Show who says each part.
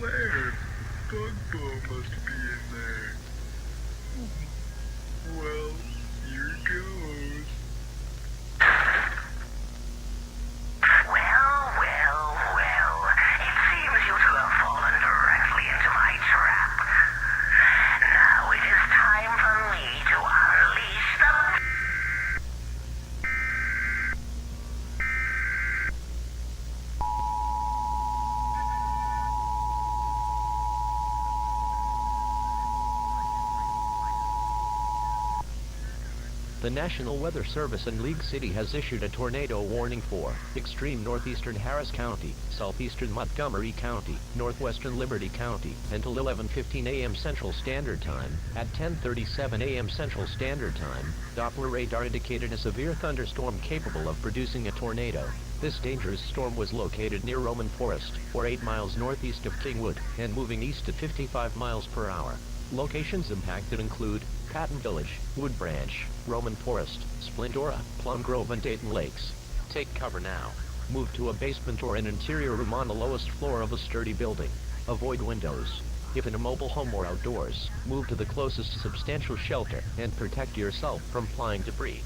Speaker 1: land. Bugbo must be in there. Well, here goes.
Speaker 2: Well. It seems you two have fallen directly into my trap. Now it is time for me to unleash the...
Speaker 3: The National Weather Service in League City has issued a tornado warning for extreme northeastern Harris County, southeastern Montgomery County, northwestern Liberty County, until 11:15 a.m. Central Standard Time. At 10:37 a.m. Central Standard Time, Doppler radar indicated a severe thunderstorm capable of producing a tornado. This dangerous storm was located near Roman Forest, or 8 miles northeast of Kingwood, and moving east at 55 miles per hour. Locations impacted include Patton Village, Wood Branch, Roman Forest, Splendora, Plum Grove and Dayton Lakes. Take cover now. Move to a basement or an interior room on the lowest floor of a sturdy building. Avoid windows. If in a mobile home or outdoors, move to the closest substantial shelter and protect yourself from flying debris.